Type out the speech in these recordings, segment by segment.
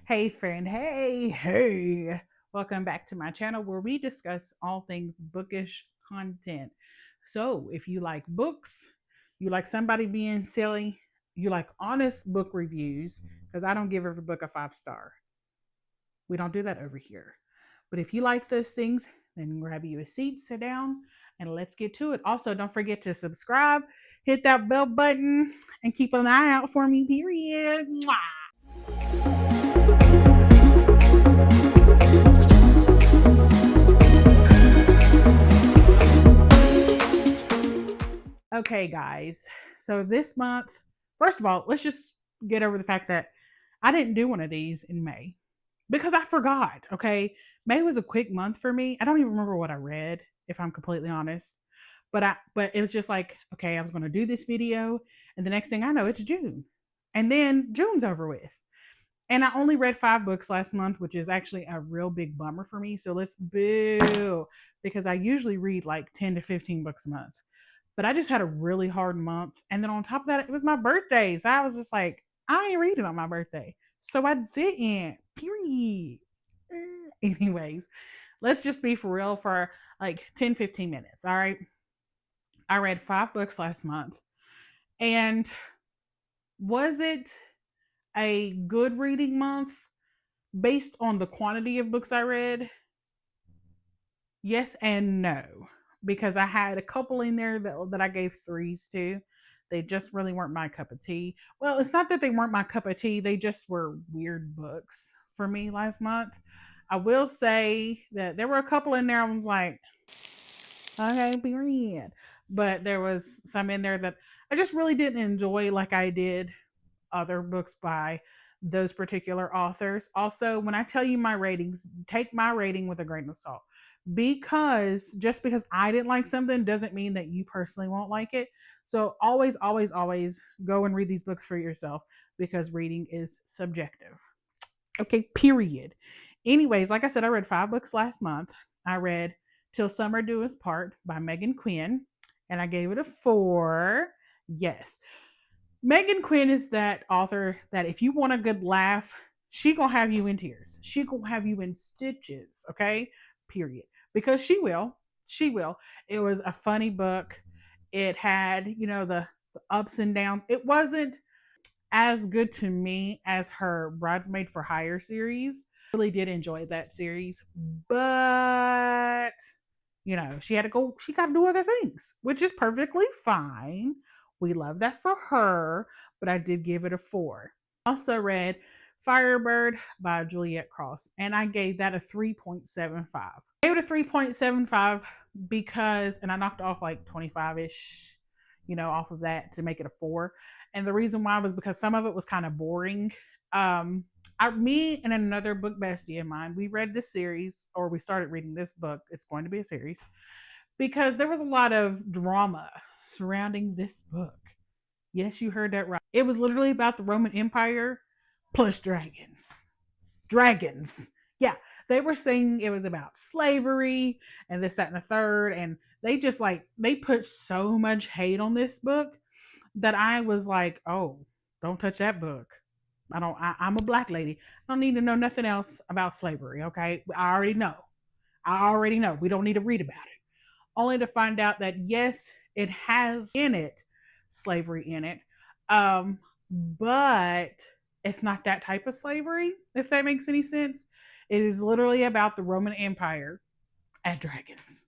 Hey, friend. Hey. Welcome back to my channel where we discuss all things bookish content. So, if you like books, you like somebody being silly, you like honest book reviews, because I don't give every book a 5 star. We don't do that over here. But if you like those things, then grab you a seat, sit down, and let's get to it. Also, don't forget to subscribe, hit that bell button, and keep an eye out for me, period. Mwah! Okay, guys. So this month, first of all, let's just get over the fact that I didn't do one of these in May because I forgot. Okay. May was a quick month for me. I don't even remember what I read, if I'm completely honest. But it was just like, okay, I was gonna do this video, and the next thing I know, it's June. And then June's over with. And I only read 5 books last month, which is actually a real big bummer for me. So let's boo because I usually read like 10 to 15 books a month. But I just had a really hard month. And then on top of that, it was my birthday. So I was just like, I ain't reading on my birthday. So I didn't. Period. Anyways, let's just be for real for like 10, 15 minutes. All right. I read 5 books last month. And was it a good reading month based on the quantity of books I read? Yes and no, because I had a couple in there that I gave threes to. They just really weren't my cup of tea. Well, it's not that they weren't my cup of tea, they just were weird books for me last month. I will say that there were a couple in there I was like, okay, period. But there was some in there that I just really didn't enjoy like I did other books by those particular authors. Also, when I tell you my ratings, take my rating with a grain of salt. Because just because I didn't like something doesn't mean that you personally won't like it. So always, always, always go and read these books for yourself because reading is subjective. Okay, period. Anyways, like I said, I read 5 books last month. I read Till Summer Do Us Part by Megan Quinn, and I gave it a 4. Yes, Megan Quinn is that author that if you want a good laugh, she gonna have you in tears. She gonna have you in stitches. Okay, period. Because she will. She will. It was a funny book. It had the ups and downs. It wasn't as good to me as her Bridesmaid for Hire series. Really did enjoy that series, but she had to go, she got to do other things, which is perfectly fine. We love that for her, but I did give it a 4. Also read Firebird by Juliet Cross, and I gave that a 3.75. I gave it a 3.75 because, and I knocked off like 25 ish, off of that to make it a 4. And the reason why was because some of it was kind of boring. Me and another book bestie of mine, we read this series, or we started reading this book. It's going to be a series because there was a lot of drama surrounding this book. Yes, you heard that right. It was literally about the Roman Empire plus dragons. Dragons. Yeah, they were saying it was about slavery and this, that, and the third. And they just they put so much hate on this book that I was like, oh, don't touch that book. I'm a black lady. I don't need to know nothing else about slavery, okay? I already know. I already know. We don't need to read about it. Only to find out that yes, it has in it slavery in it. But it's not that type of slavery, if that makes any sense. It is literally about the Roman Empire and dragons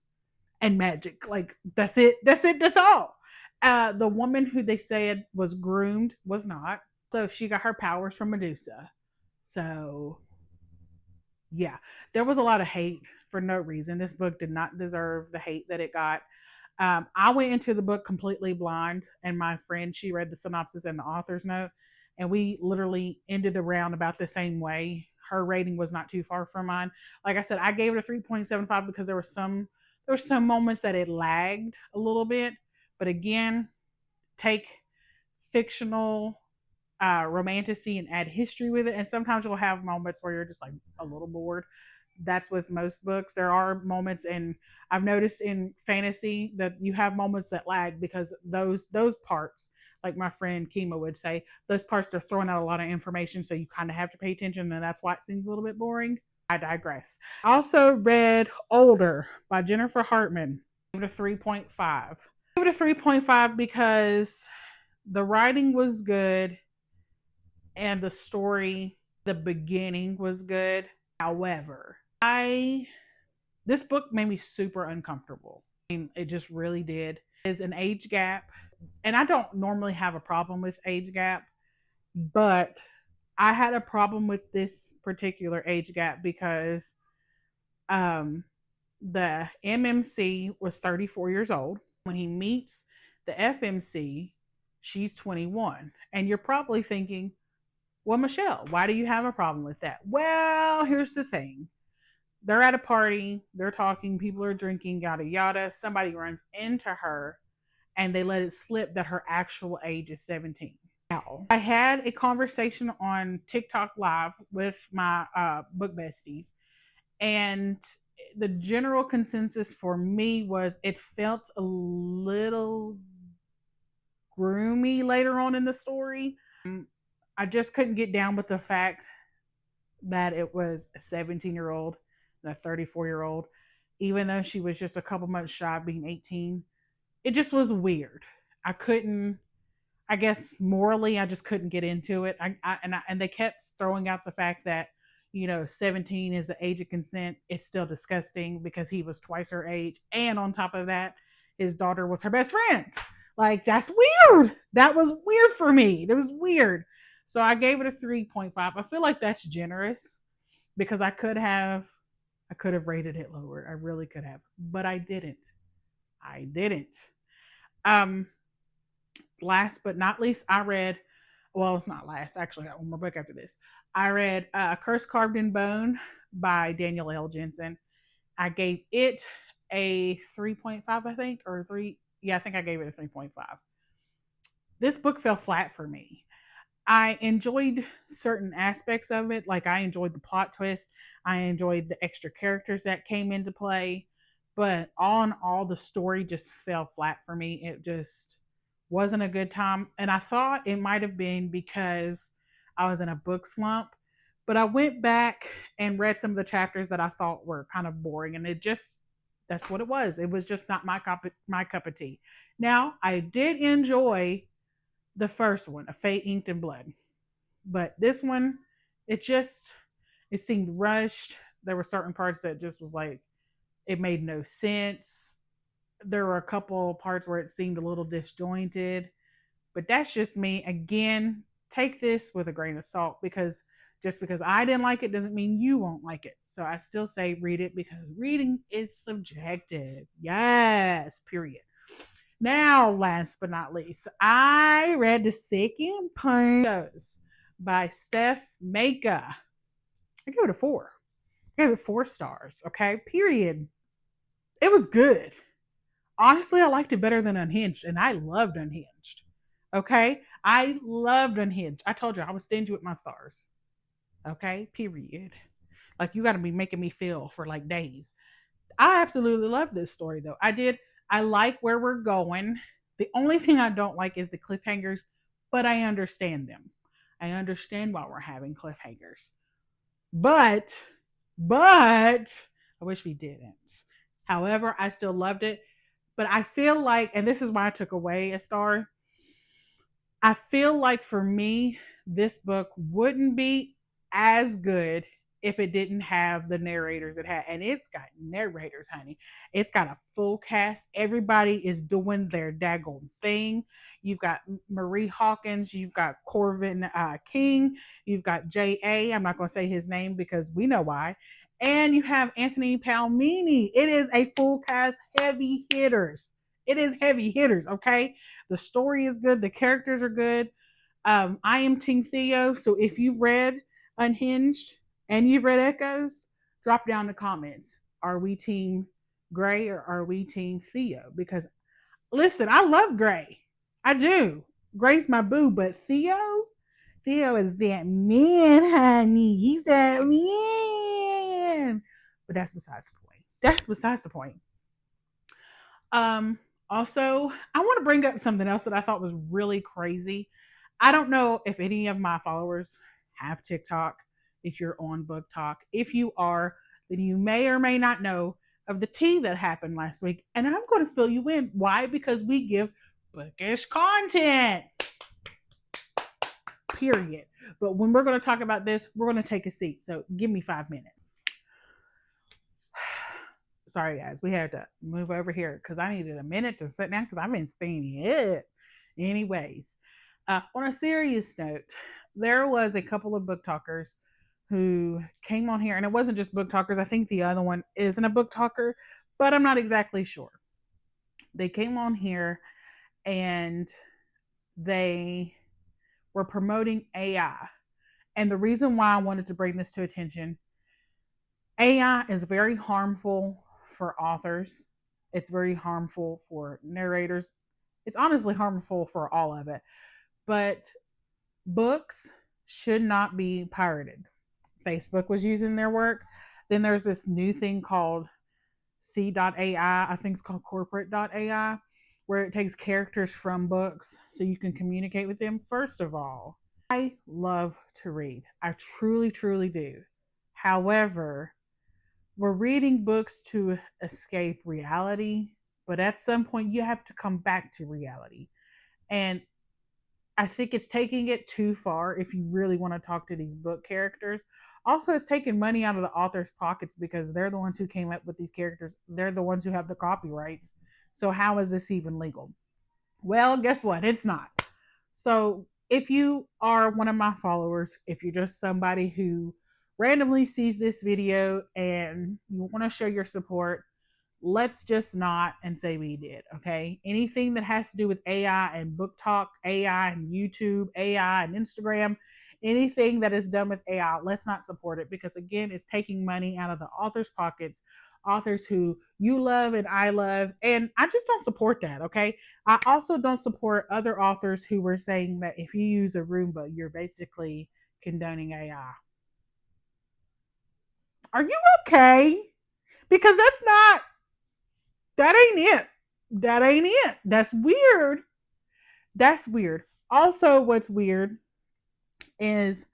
and magic. Like that's it. That's it. That's all. The woman who they said was groomed was not. So she got her powers from Medusa. So yeah, there was a lot of hate for no reason. This book did not deserve the hate that it got. I went into the book completely blind, and my friend, she read the synopsis and the author's note, and we literally ended around about the same way. Her rating was not too far from mine. Like I said, I gave it a 3.75 because there were some moments that it lagged a little bit, but again, take fictional romanticy and add history with it, and sometimes you'll have moments where you're just like a little bored. That's with most books. There are moments, and I've noticed in fantasy that you have moments that lag because those parts, like my friend Kima would say, those parts are throwing out a lot of information, so you kind of have to pay attention, and that's why it seems a little bit boring. I digress. I also read Older by Jennifer Hartman. I gave it a 3.5. I gave it a 3.5 because the writing was good and the story, the beginning was good. However, I this book made me super uncomfortable. I mean, it just really did. There's an age gap, and I don't normally have a problem with age gap, but I had a problem with this particular age gap because um, the MMC was 34 years old. When he meets the FMC, she's 21. And you're probably thinking, well, Michelle, why do you have a problem with that? Well, here's the thing. They're at a party, they're talking, people are drinking, yada, yada. Somebody runs into her and they let it slip that her actual age is 17. Now, I had a conversation on TikTok Live with my book besties, and the general consensus for me was it felt a little groomy later on in the story. I just couldn't get down with the fact that it was a 17-year-old and a 34-year-old, even though she was just a couple months shy of being 18. It just was weird. I couldn't, I guess morally, I just couldn't get into it. And they kept throwing out the fact that 17 is the age of consent. It's still disgusting because he was twice her age, and on top of that, his daughter was her best friend. Like, that's weird. That was weird for me. It was weird. So I gave it a 3.5. I feel like that's generous because I could have rated it lower. I really could have, but I didn't. I didn't. Um, Last but not least, I read. Well, it's not last. Actually, I got one more book after this. I read "Curse Carved in Bone" by Daniel L. Jensen. I gave it a 3.5, I think, or three. Yeah, I think I gave it a 3.5. This book fell flat for me. I enjoyed certain aspects of it. Like, I enjoyed the plot twist. I enjoyed the extra characters that came into play. But all in all, the story just fell flat for me. It just wasn't a good time. And I thought it might have been because I was in a book slump. But I went back and read some of the chapters that I thought were kind of boring. And that's what it was. It was just not my cup of tea. Now, I did enjoy the first one, A Fate Inked in Blood. But this one, it just it seemed rushed. There were certain parts that just was like it made no sense. There were a couple parts where it seemed a little disjointed, but that's just me. Again, take this with a grain of salt because just because I didn't like it doesn't mean you won't like it. So I still say read it because reading is subjective. Yes, period. Now, last but not least, I read The Second Punch by Steph Maka. I give it a 4. I gave it 4 stars. Okay, period. It was good. Honestly, I liked it better than Unhinged, and I loved Unhinged. Okay, I loved Unhinged. I told you I was stingy with my stars. Okay, period. Like, you got to be making me feel for like days. I absolutely love this story though. I did. I like where we're going. The only thing I don't like is the cliffhangers, but I understand them. I understand why we're having cliffhangers. But I wish we didn't. However, I still loved it. But I feel like, and this is why I took away a star. I feel like for me, this book wouldn't be as good if it didn't have the narrators it had. And it's got narrators, honey. It's got a full cast. Everybody is doing their daggone thing. You've got Marie Hawkins, you've got Corvin King, you've got J.A. I'm not going to say his name because we know why. And you have Anthony Palmini. It is a full cast, heavy hitters. It is heavy hitters, okay? The story is good. The characters are good. I am Team Theo. So if you've read Unhinged and you've read Echoes, drop down the comments. Are we Team Gray or are we Team Theo? Because listen, I love Gray. I do. Gray's my boo, but Theo is that man, honey. He's that man. But that's besides the point. That's besides the point. Also, I want to bring up something else that I thought was really crazy. I don't know if any of my followers have TikTok, if you're on Book Talk. If you are, then you may or may not know of the tea that happened last week. And I'm going to fill you in. Why? Because we give bookish content, period. But when we're going to talk about this, we're going to take a seat. So give me 5 minutes. Sorry, guys, we had to move over here because I needed a minute to sit down because I've been staying it. Anyways, on a serious note, there was a couple of book talkers who came on here, and it wasn't just book talkers. I think the other one isn't a book talker, but I'm not exactly sure. They came on here and they were promoting AI. And the reason why I wanted to bring this to attention, AI is very harmful for authors. It's very harmful for narrators. It's honestly harmful for all of it. But books should not be pirated. Facebook was using their work. Then there's this new thing called C.AI. I think it's called corporate.ai, where it takes characters from books so you can communicate with them. First of all, I love to read. I truly, truly do. However, we're reading books to escape reality, but at some point you have to come back to reality. And I think it's taking it too far if you really want to talk to these book characters. Also, it's taking money out of the author's pockets because they're the ones who came up with these characters. They're the ones who have the copyrights. So, how is this even legal? Well, guess what? It's not. So, if you are one of my followers, if you're just somebody who randomly sees this video and you want to show your support, let's just not and say we did. Okay, anything that has to do with AI and book talk, AI and YouTube, AI and Instagram, anything that is done with AI, let's not support it, because again, it's taking money out of the author's pockets, authors who you love and I love, and I just don't support that. Okay, I also don't support other authors who were saying that if you use a Roomba, you're basically condoning AI. Are you okay? Because that ain't it. That ain't it. That's weird. That's weird. Also, what's weird is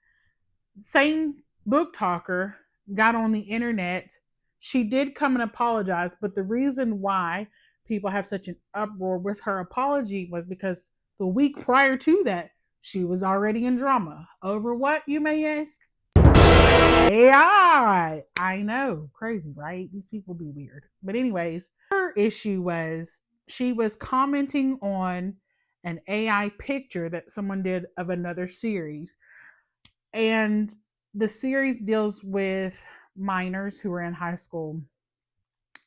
same book talker got on the internet. She did come and apologize, but the reason why people have such an uproar with her apology was because the week prior to that, she was already in drama. Over what, you may ask? AI. I know. Crazy, right? These people be weird. But, anyways, her issue was she was commenting on an AI picture that someone did of another series. And the series deals with minors who are in high school.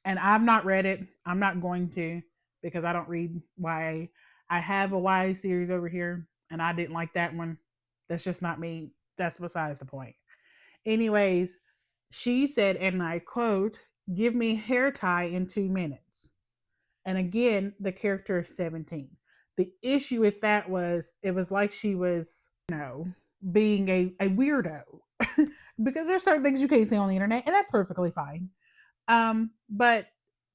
And I've not read it. I'm not going to, because I don't read YA. I have a YA series over here, and I didn't like that one. That's just not me. That's besides the point. Anyways, she said, and I quote, "Give me hair tie in 2 minutes." And again, the character is 17. The issue with that was it was like she was, being a weirdo. Because there's certain things you can't say on the internet, and that's perfectly fine. But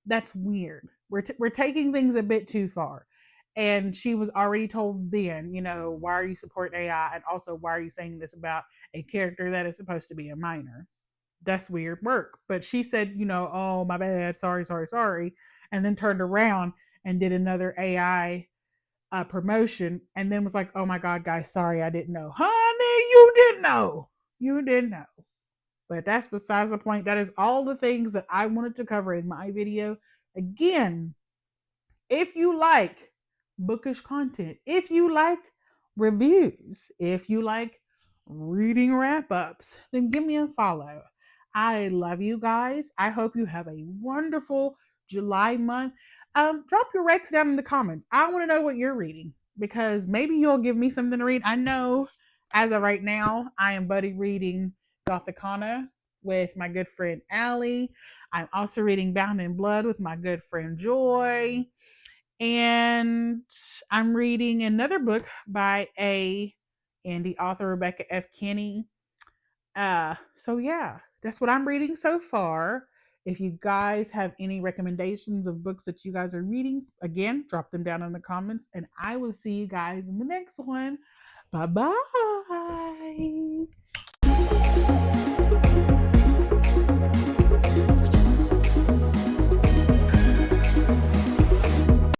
that's weird. We're taking things a bit too far. And she was already told then, why are you supporting AI? And also, why are you saying this about a character that is supposed to be a minor? That's weird work. But she said, oh, my bad, sorry, sorry, sorry. And then turned around and did another AI promotion, and then was like, oh my God, guys, sorry, I didn't know. Honey, you didn't know. You didn't know. But that's besides the point. That is all the things that I wanted to cover in my video. Again, if you like bookish content, if you like reviews, if you like reading wrap ups, then give me a follow. I love you guys. I hope you have a wonderful July month. Drop your recs down in the comments. I want to know what you're reading, because maybe you'll give me something to read. I know as of right now, I am buddy reading Gothicana with my good friend Allie. I'm also reading Bound in Blood with my good friend Joy. And I'm reading another book by a indie author, Rebecca F. Kinney. So yeah, that's what I'm reading so far. If you guys have any recommendations of books that you guys are reading, again, drop them down in the comments, and I will see you guys in the next one. Bye bye.